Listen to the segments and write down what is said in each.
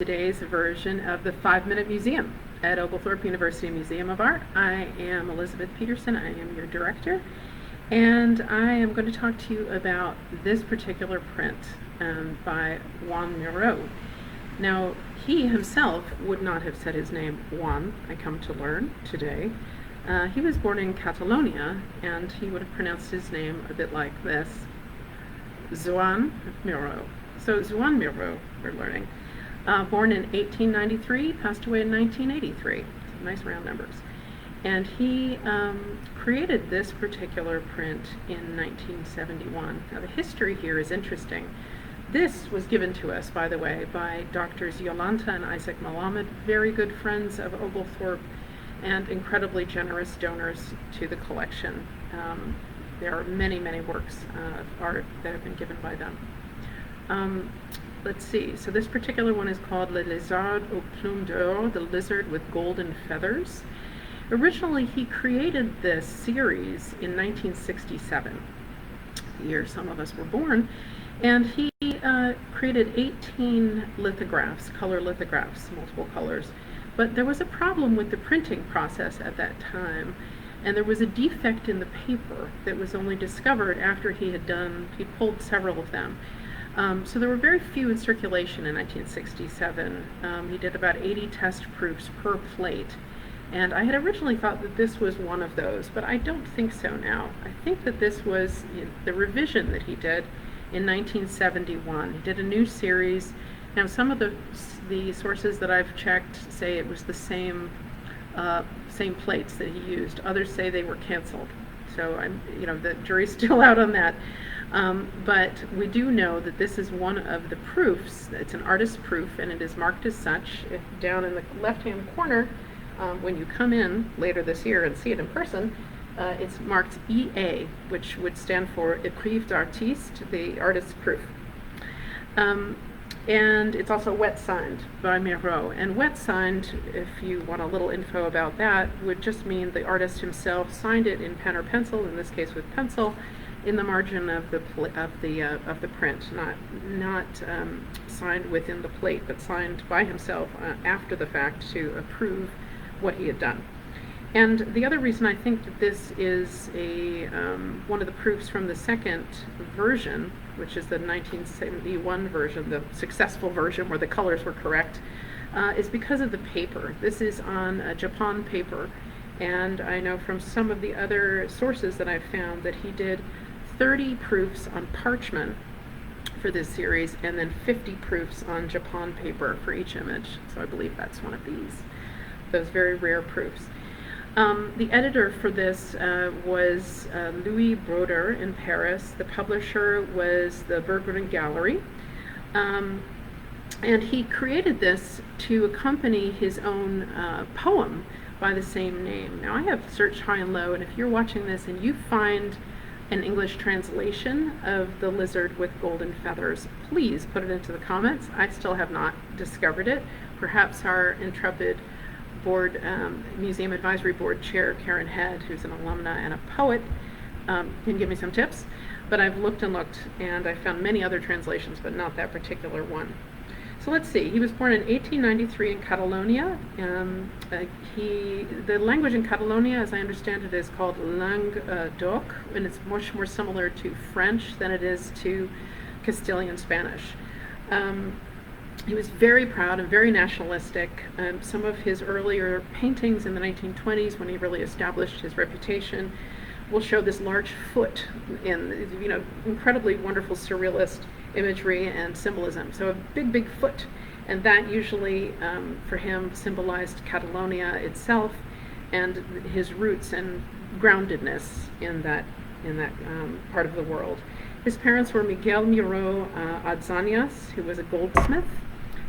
Today's version of the 5-Minute Museum at Oglethorpe University Museum of Art. I am Elizabeth Peterson. I am your director, and I am going to talk to you about this particular print by Juan Miró. Now, he himself would not have said his name Juan, I come to learn today. He was born in Catalonia, and he would have pronounced his name a bit like this, Joan Miró. So Joan Miró, we're learning. Born in 1893, passed away in 1983. Nice round numbers. And he created this particular print in 1971. Now the history here is interesting. This was given to us, by the way, by Doctors Yolanta and Isaac Malamed, very good friends of Oglethorpe and incredibly generous donors to the collection. There are many, many works of art that have been given by them. Let's see, so this particular one is called Le Lézard aux plumes d'or, the lizard with golden feathers. Originally, he created this series in 1967, the year some of us were born, and he created 18 lithographs, color lithographs, multiple colors. But there was a problem with the printing process at that time, and there was a defect in the paper that was only discovered after he pulled several of them. So there were very few in circulation in 1967. He did about 80 test proofs per plate, and I had originally thought that this was one of those, but I don't think so now. I think that this was the revision that he did in 1971. He did a new series. Now some of the sources that I've checked say it was the same plates that he used. Others say they were canceled. So the jury's still out on that. But we do know that this is one of the proofs. It's an artist proof, and it is marked as such. Down in the left-hand corner, when you come in later this year and see it in person, it's marked EA, which would stand for Épreuve d'Artiste, the artist's proof. And it's also wet signed by Miró. And wet signed, if you want a little info about that, would just mean the artist himself signed it in pen or pencil, in this case with pencil, in the margin of the print, not signed within the plate, but signed by himself after the fact to approve what he had done. And the other reason I think that this is one of the proofs from the second version, which is the 1971 version, the successful version where the colors were correct, is because of the paper. This is on Japan paper, and I know from some of the other sources that I've found that he did 30 proofs on parchment for this series, and then 50 proofs on Japan paper for each image. So I believe that's one of those very rare proofs. The editor for this was Louis Broder in Paris. The publisher was the Berggruen Gallery. And he created this to accompany his own poem by the same name. Now I have searched high and low, and if you're watching this and you find an English translation of The Lizard with Golden Feathers, please put it into the comments. I still have not discovered it. Perhaps our intrepid Museum Advisory Board Chair, Karen Head, who's an alumna and a poet, can give me some tips. But I've looked and looked, and I found many other translations, but not that particular one. So let's see. He was born in 1893 in Catalonia. The language in Catalonia, as I understand it, is called langue d'oc, and it's much more similar to French than it is to Castilian Spanish. He was very proud and very nationalistic. Some of his earlier paintings in the 1920s, when he really established his reputation, will show this large foot in incredibly wonderful surrealist imagery and symbolism. So a big, big foot, and that usually for him symbolized Catalonia itself and his roots and groundedness in that part of the world. His parents were Miguel Miró Adzanias, who was a goldsmith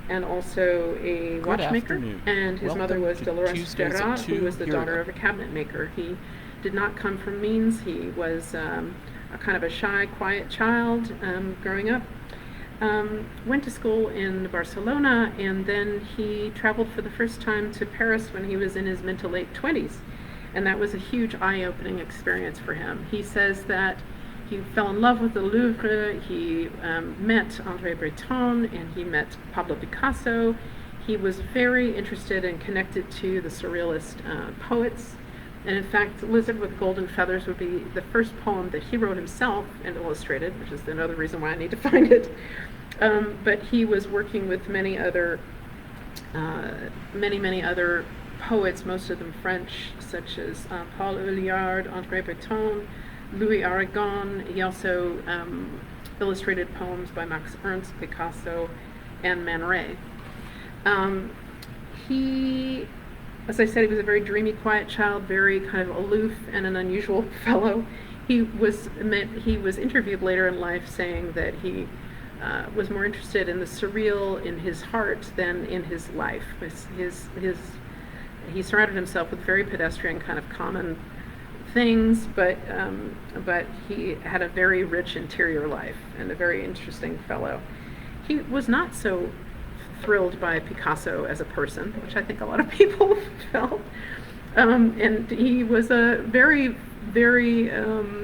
and also a watchmaker, and his mother was Dolores Ferrat, who was the daughter of a cabinet maker. He did not come from means. He was a kind of a shy, quiet child growing up. Went to school in Barcelona, and then he traveled for the first time to Paris when he was in his mid to late 20s. And that was a huge eye-opening experience for him. He says that he fell in love with the Louvre. He met André Breton, and he met Pablo Picasso. He was very interested and connected to the Surrealist poets. And in fact, Lizard with Golden Feathers would be the first poem that he wrote himself and illustrated, which is another reason why I need to find it. But he was working with many other poets, most of them French, such as Paul Éluard, André Breton, Louis Aragon. He also illustrated poems by Max Ernst, Picasso, and Man Ray. He, as I said, he was a very dreamy, quiet child, very kind of aloof and an unusual fellow. He was interviewed later in life saying that he was more interested in the surreal in his heart than in his life. He surrounded himself with very pedestrian, kind of common things, but he had a very rich interior life and a very interesting fellow. He was not so thrilled by Picasso as a person, which I think a lot of people felt. And he was a very, very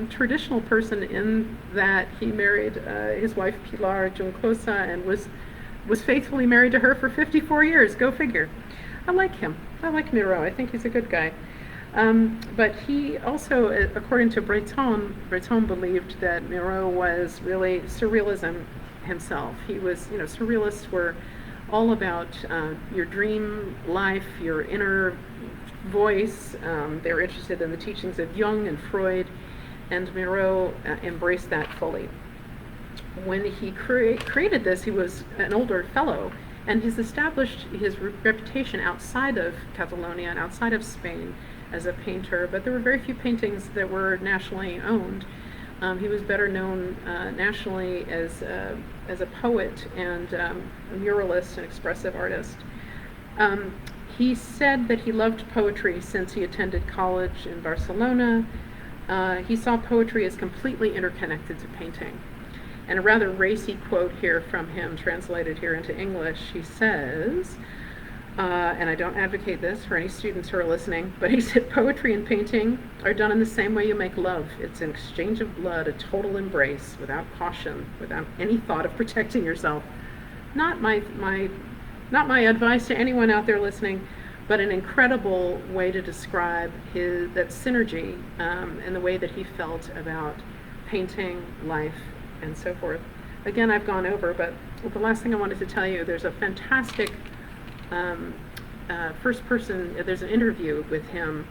traditional person in that he married his wife Pilar Juncosa and was faithfully married to her for 54 years. Go figure. I like him. I like Miró. I think he's a good guy. But he also, according to Breton believed that Miró was really surrealism himself. He was, surrealists were all about your dream life, your inner voice. They were interested in the teachings of Jung and Freud, and Miró embraced that fully. When he created this, he was an older fellow, and he's established his reputation outside of Catalonia and outside of Spain as a painter, but there were very few paintings that were nationally owned. He was better known nationally as a poet and a muralist and expressive artist. He said that he loved poetry since he attended college in Barcelona. He saw poetry as completely interconnected to painting. And a rather racy quote here from him, translated here into English, he says, and I don't advocate this for any students who are listening, but he said, "Poetry and painting are done in the same way you make love. It's an exchange of blood, a total embrace, without caution, without any thought of protecting yourself." Not my advice to anyone out there listening, but an incredible way to describe that synergy and the way that he felt about painting, life, and so forth. Again, I've gone over, but the last thing I wanted to tell you, there's a fantastic there's an interview with him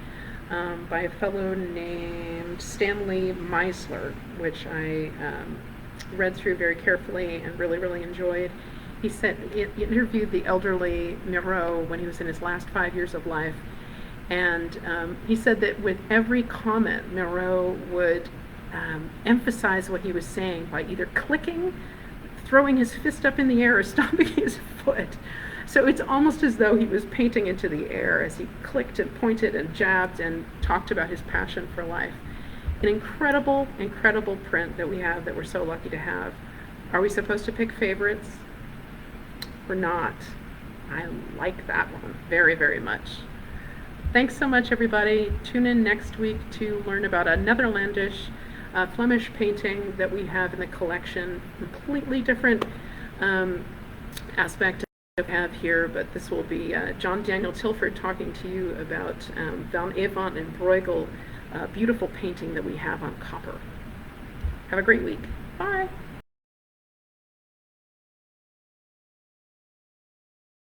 by a fellow named Stanley Meisler, which I read through very carefully and really, really enjoyed. He said he interviewed the elderly Miró when he was in his last 5 years of life, and he said that with every comment, Miró would emphasize what he was saying by either clicking, throwing his fist up in the air, or stomping his foot. So it's almost as though he was painting into the air as he clicked and pointed and jabbed and talked about his passion for life. An incredible, incredible print that we have, that we're so lucky to have. Are we supposed to pick favorites? We're not. I like that one very, very much. Thanks so much, everybody. Tune in next week to learn about a Netherlandish Flemish painting that we have in the collection. Completely different aspect I have here, but this will be John Daniel Tilford talking to you about Van Evant and Bruegel, a beautiful painting that we have on copper. Have a great week. Bye.